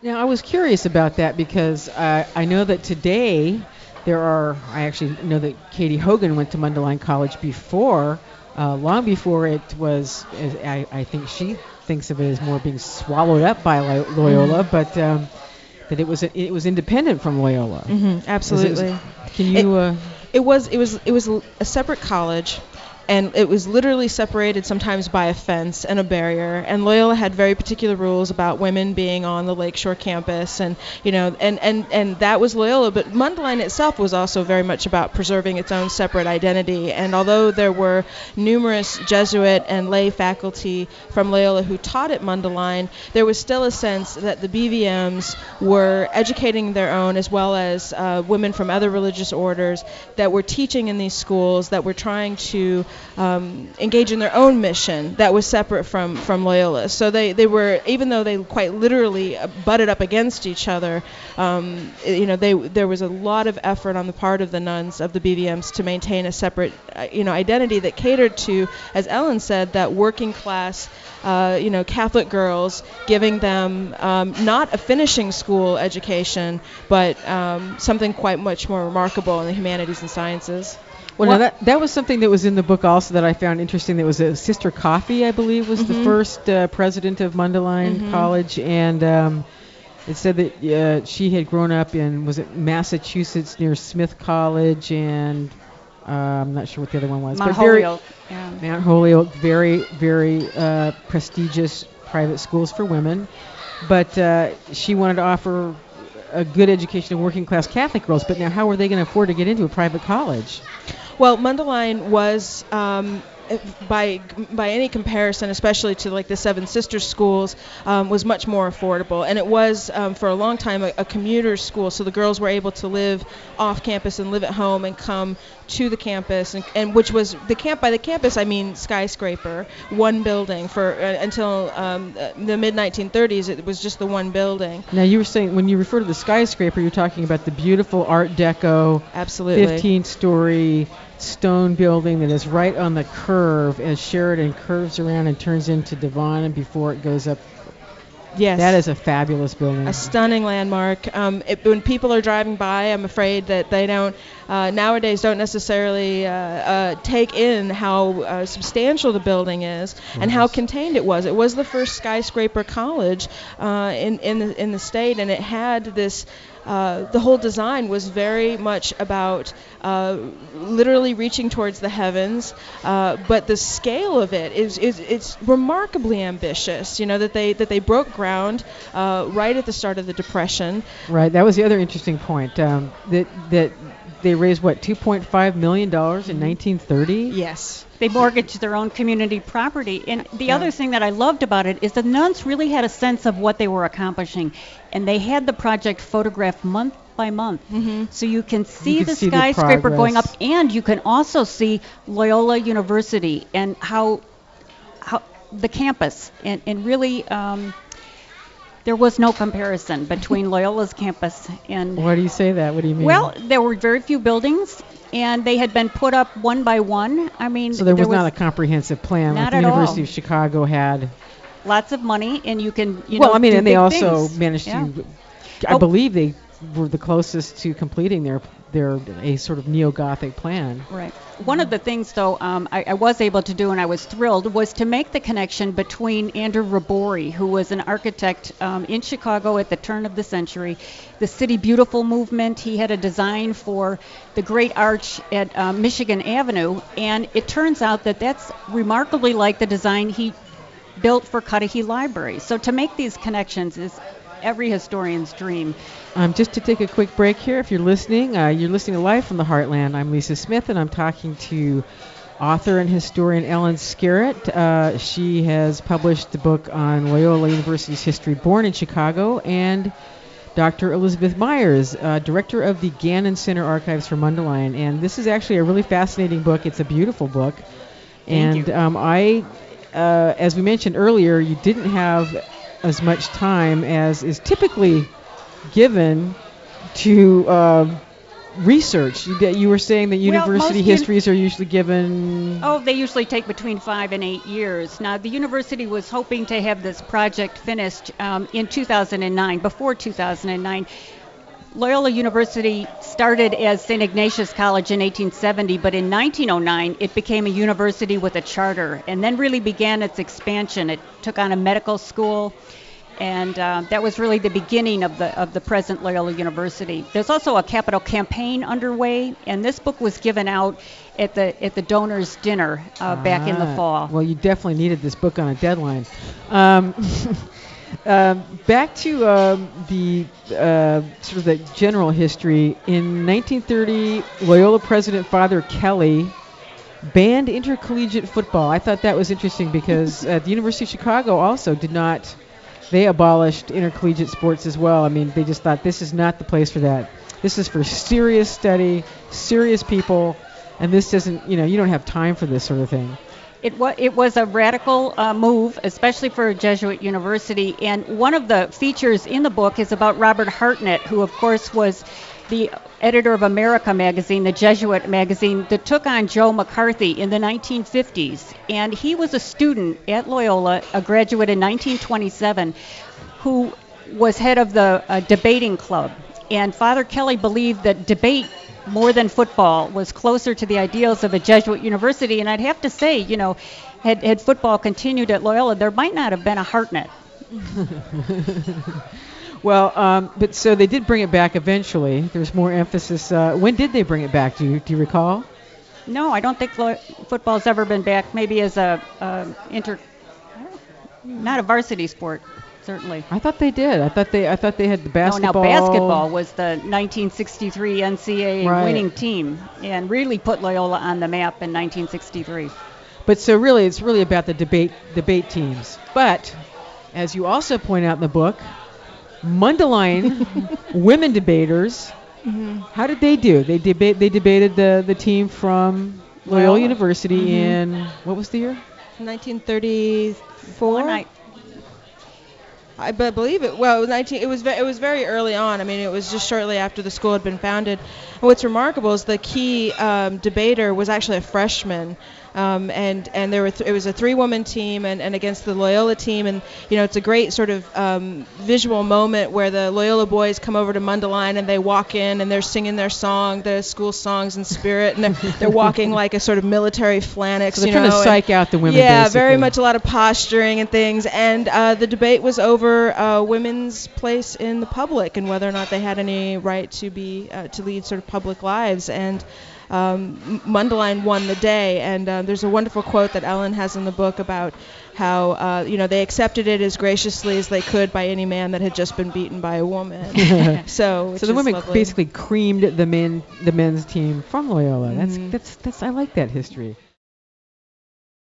Now, I was curious about that because I know that today I actually know that Katie Hogan went to Mundelein College before, long before it was, I think she thinks of it as more being swallowed up by Loyola, but that it was independent from Loyola. Absolutely. Can you? It was a separate college, and it was literally separated sometimes by a fence and a barrier. And Loyola had very particular rules about women being on the Lakeshore campus, and and that was Loyola. But Mundelein itself was also very much about preserving its own separate identity. And although there were numerous Jesuit and lay faculty from Loyola who taught at Mundelein, there was still a sense that the BVMs were educating their own, as well as women from other religious orders that were teaching in these schools, that were trying to engage in their own mission that was separate from Loyola. So they were, even though they quite literally butted up against each other, there was a lot of effort on the part of the nuns of the BVMs to maintain a separate identity that catered to, as Ellen said, that working class Catholic girls, giving them not a finishing school education, but something quite much more remarkable in the humanities and sciences. Well, now that was something that was in the book also that I found interesting. That was Sister Coffey, I believe, was the first president of Mundelein College, and it said that she had grown up in, was it Massachusetts near Smith College, and I'm not sure what the other one was. Mount Holyoke. Yeah. Mount Holyoke, very, very prestigious private schools for women. But she wanted to offer a good education to working class Catholic girls. But now how were they going to afford to get into a private college? Well, Mundelein was, by any comparison, especially to like the Seven Sisters schools, was much more affordable. And it was, for a long time, a commuter school. So the girls were able to live off campus and live at home and come to the campus, and which was by the campus I mean skyscraper, one building for until the mid 1930s. It was just the one building. Now you were saying, when you refer to the skyscraper, you're talking about the beautiful Art Deco, absolutely 15-story stone building that is right on the curve as Sheridan curves around and turns into Devon, and before it goes up. Yes. That is a fabulous building. A stunning landmark. When people are driving by, I'm afraid that they don't nowadays don't necessarily take in how substantial the building is and how contained it was. It was the first skyscraper college in the state, and it had this. The whole design was very much about literally reaching towards the heavens, but the scale of it it's remarkably ambitious. That they broke ground right at the start of the Depression. Right. That was the other interesting point. That they raised $2.5 million in 1930. Yes. They mortgaged their own community property. And the other thing that I loved about it is the nuns really had a sense of what they were accomplishing. And they had the project photographed month by month. So you can see the skyscraper going up, and you can also see Loyola University and how the campus. And really, there was no comparison between Loyola's campus and... Why do you say that? What do you mean? Well, there were very few buildings, and they had been put up one by one. I mean, so there was not a comprehensive plan like the University of Chicago had. Lots of money, and you can, and they also managed to. I believe they were the closest to completing their a sort of neo-Gothic plan. Right. One of the things, though, I was able to do, and I was thrilled, was to make the connection between Andrew Rabori, who was an architect in Chicago at the turn of the century, the City Beautiful movement. He had a design for the Great Arch at Michigan Avenue, and it turns out that that's remarkably like the design he built for Cudahy Library. So to make these connections is every historian's dream. Just to take a quick break here, if you're listening to Live from the Heartland. I'm Lisa Smith, and I'm talking to author and historian Ellen Skerrett. She has published the book on Loyola University's history, Born in Chicago, and Dr. Elizabeth Myers, director of the Gannon Center Archives for Mundelein. And this is actually a really fascinating book. It's a beautiful book. Thank you. As we mentioned earlier, you didn't have as much time as is typically given to research. You were saying that university histories are usually given... Oh, they usually take between 5 and 8 years. Now, the university was hoping to have this project finished in 2009, before 2009. Loyola University started as St. Ignatius College in 1870, but in 1909 it became a university with a charter, and then really began its expansion. It took on a medical school, and that was really the beginning of the present Loyola University. There's also a capital campaign underway, and this book was given out at the donors' dinner back in the fall. Well, you definitely needed this book on a deadline. Back to the sort of the general history. In 1930, Loyola President Father Kelly banned intercollegiate football. I thought that was interesting because the University of Chicago also did not. They abolished intercollegiate sports as well. I mean, they just thought this is not the place for that. This is for serious study, serious people, and this doesn't, you don't have time for this sort of thing. It was a radical move, especially for a Jesuit university. And one of the features in the book is about Robert Hartnett, who, of course, was the editor of America magazine, the Jesuit magazine, that took on Joe McCarthy in the 1950s. And he was a student at Loyola, a graduate in 1927, who was head of the debating club. And Father Kelly believed that debate more than football was closer to the ideals of a Jesuit university. And I'd have to say, had football continued at Loyola, there might not have been a Hartnett. Well, but so they did bring it back eventually. There's more emphasis. When did they bring it back? Do you recall? No, I don't think football's ever been back. Maybe as not a varsity sport. Certainly. I thought they did. I thought they had the basketball. No, now basketball was the 1963 NCAA winning team and really put Loyola on the map in 1963. But so really, it's really about the debate teams. But as you also point out in the book, Mundelein women debaters. Mm-hmm. How did they do? They debated the team from Loyola University in what was the year? 1934. I believe it. Well, it was very early on. I mean, it was just shortly after the school had been founded. And what's remarkable is the key debater was actually a freshman, and there were it was a 3-woman team and against the Loyola team, and it's a great sort of visual moment where the Loyola boys come over to Mundelein and they walk in and they're singing their song, the school songs in spirit, and they're walking like a sort of military phalanx. So they're trying to psych out the women. Yeah, basically. Very much a lot of posturing and things, and the debate was over women's place in the public and whether or not they had any right to lead sort of public lives, and Mundelein won the day. And there's a wonderful quote that Ellen has in the book about how they accepted it as graciously as they could by any man that had just been beaten by a woman. So the women lovely. Basically creamed the men's team from Loyola. Mm-hmm. That's I like that history.